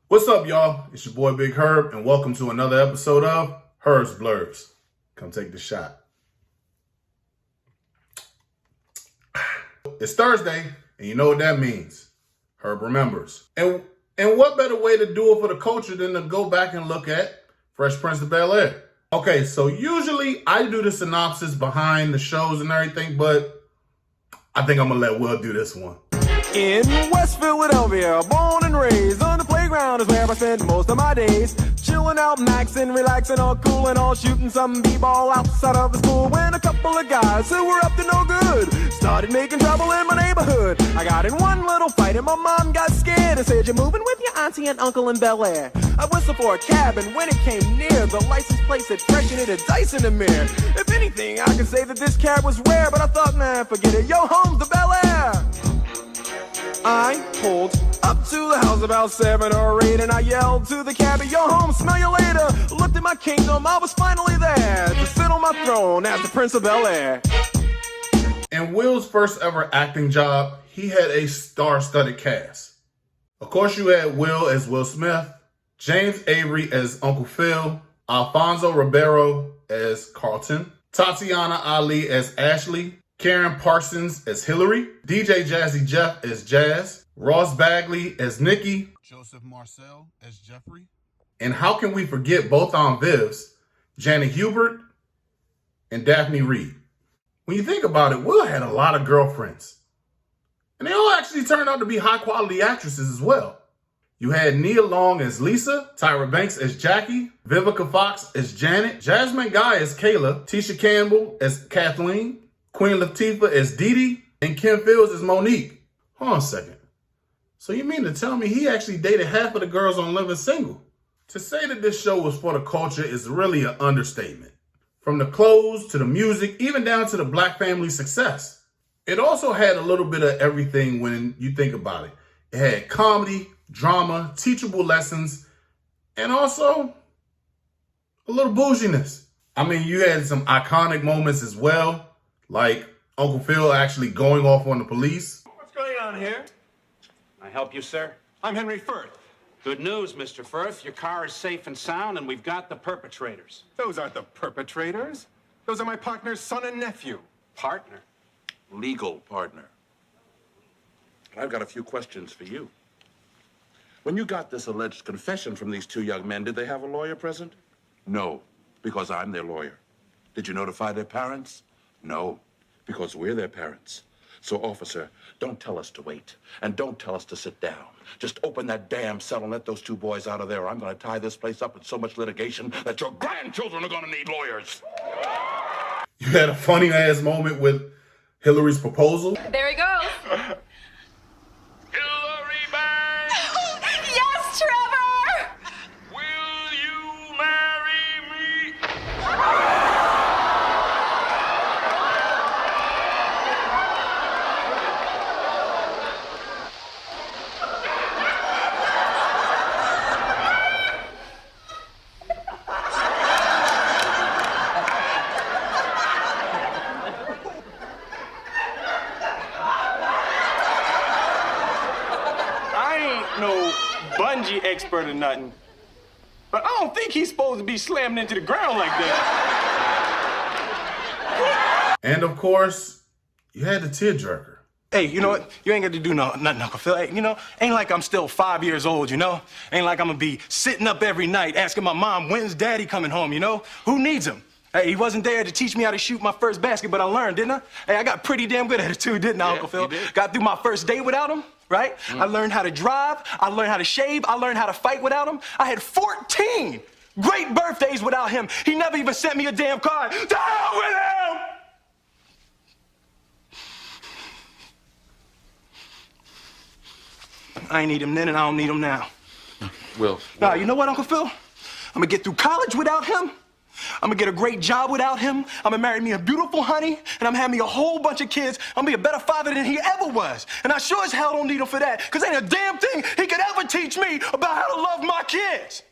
What's up, y'all? It's your boy Big Herb, and welcome to another episode of Herb's Blurbs. Come take the shot. It's Thursday, and you know what that means. Herb remembers. And what better way to do it for the culture than to go back and look at Fresh Prince of Bel-Air? Okay, so usually I do the synopsis behind the shows and everything, but I think I'm gonna let Will do this one. In West Philadelphia, born and raised on the playground is where I spend most of my days. Chilling out, maxing, relaxing, all cool and all shooting some b-ball outside of the school. When a couple of guys who were up to no good started making trouble in my neighborhood. I got in one little fight and my mom got scared and said, "You're moving with your auntie and uncle in Bel-Air." I whistled for a cab and when it came near, the license plate said fresh and it had dice in the mirror. If anything, I could say that this cab was rare, but I thought, man, forget it. Yo, home's the Bel-Air. I pulled up to the house about 7 or 8 and I yelled to the cabbie, "Yo home, smell you later." Looked at my kingdom, I was finally there to sit on my throne as the Prince of Bel-Air. In Will's first ever acting job, he had a star-studded cast. Of course, you had Will as Will Smith, James Avery as Uncle Phil, Alfonso Ribeiro as Carlton, Tatiana Ali as Ashley, Karen Parsons as Hillary, DJ Jazzy Jeff as Jazz, Ross Bagley as Nikki, Joseph Marcel as Jeffrey, and how can we forget both Aunt Vivs, Janet Hubert and Daphne Reed. When you think about it, Will had a lot of girlfriends, and they all actually turned out to be high-quality actresses as well. You had Nia Long as Lisa, Tyra Banks as Jackie, Vivica Fox as Janet, Jasmine Guy as Kayla, Tisha Campbell as Kathleen, Queen Latifah as Dee Dee, and Kim Fields as Monique. Hold on a second. So you mean to tell me he actually dated half of the girls on Living Single? To say that this show was for the culture is really an understatement. From the clothes to the music, even down to the black family success. It also had a little bit of everything when you think about it. It had comedy, drama, teachable lessons, and also a little bouginess. I mean, you had some iconic moments as well, like Uncle Phil actually going off on the police. What's going on here? Can I help you, sir? I'm Henry Firth. Good news, Mr. Firth. Your car is safe and sound, and we've got the perpetrators. Those aren't the perpetrators. Those are my partner's son and nephew. Partner? Legal partner. I've got a few questions for you. When you got this alleged confession from these two young men, did they have a lawyer present? No, because I'm their lawyer. Did you notify their parents? No, because we're their parents. So, officer, don't tell us to wait, and don't tell us to sit down. Just open that damn cell and let those two boys out of there, or I'm going to tie this place up with so much litigation that your grandchildren are going to need lawyers. You had a funny-ass moment with Hillary's proposal. There he goes. Hillary Banks! Yes, Trevor! Will you marry me? No bungee expert or nothing, but I don't think he's supposed to be slammed into the ground like that. And of course, you had the tearjerker. Hey, you know what? You ain't got to do nothing, Uncle Phil. Hey, you know, ain't like I'm still 5 years old, you know? Ain't like I'm gonna be sitting up every night asking my mom, when's daddy coming home, you know? Who needs him? Hey, he wasn't there to teach me how to shoot my first basket, but I learned, didn't I? Hey, I got pretty damn good at it too, didn't I, Uncle Phil? you did. Got through my first date without him, right? I learned how to drive, I learned how to shave, I learned how to fight without him. I had 14 great birthdays without him. He never even sent me a damn card. To hell with him! I ain't need him then and I don't need him now. Will. Now, you know what, Uncle Phil? I'm gonna get through college without him. I'm gonna get a great job without him. I'm gonna marry me a beautiful honey, and I'm gonna have me a whole bunch of kids. I'm gonna be a better father than he ever was. And I sure as hell don't need him for that, because ain't a damn thing he could ever teach me about how to love my kids.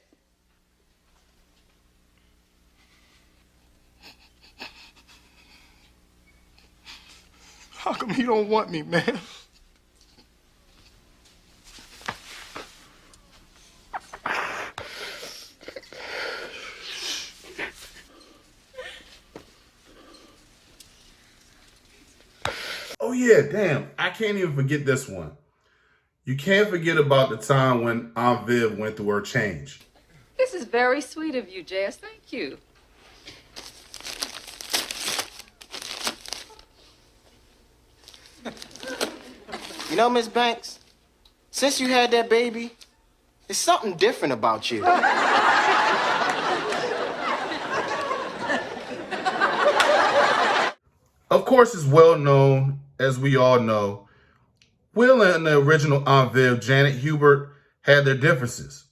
How come you don't want me, man? yeah, damn. I can't even forget this one. You can't forget about the time when Aunt Viv went through her change. This is very sweet of you, Jess. Thank you. You know, Miss Banks, since you had that baby, there's something different about you. Of course, it's well known, as we all know, Will and the original Aunt Viv, Janet Hubert, had their differences,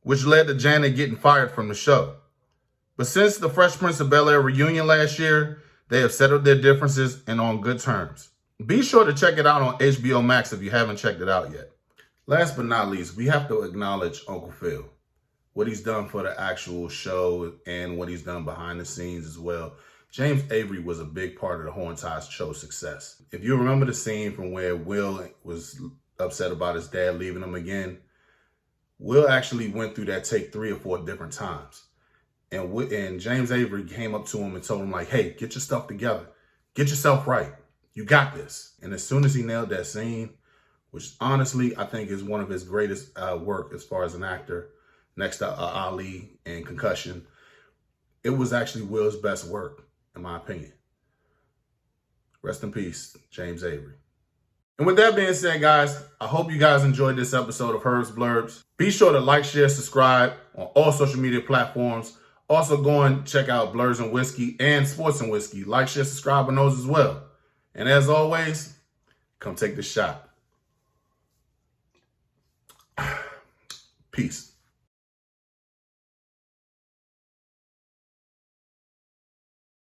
which led to Janet getting fired from the show. But since the Fresh Prince of Bel-Air reunion last year, they have settled their differences and on good terms. Be sure to check it out on HBO Max if you haven't checked it out yet. Last but not least, we have to acknowledge Uncle Phil, what he's done for the actual show and what he's done behind the scenes as well. James Avery was a big part of the whole entire show's success. If you remember the scene from where Will was upset about his dad leaving him again, Will actually went through that take 3 or 4 different times. And James Avery came up to him and told him, like, hey, get your stuff together. Get yourself right. You got this. And as soon as he nailed that scene, which honestly I think is one of his greatest work as far as an actor, next to Ali and Concussion, it was actually Will's best work, in my opinion. Rest in peace, James Avery. And with that being said, guys, I hope you guys enjoyed this episode of Herb's Blurbs. Be sure to like, share, subscribe on all social media platforms. Also go and check out Blurbs and Whiskey and Sports and Whiskey. Like, share, subscribe on those as well. And as always, come take the shot. Peace.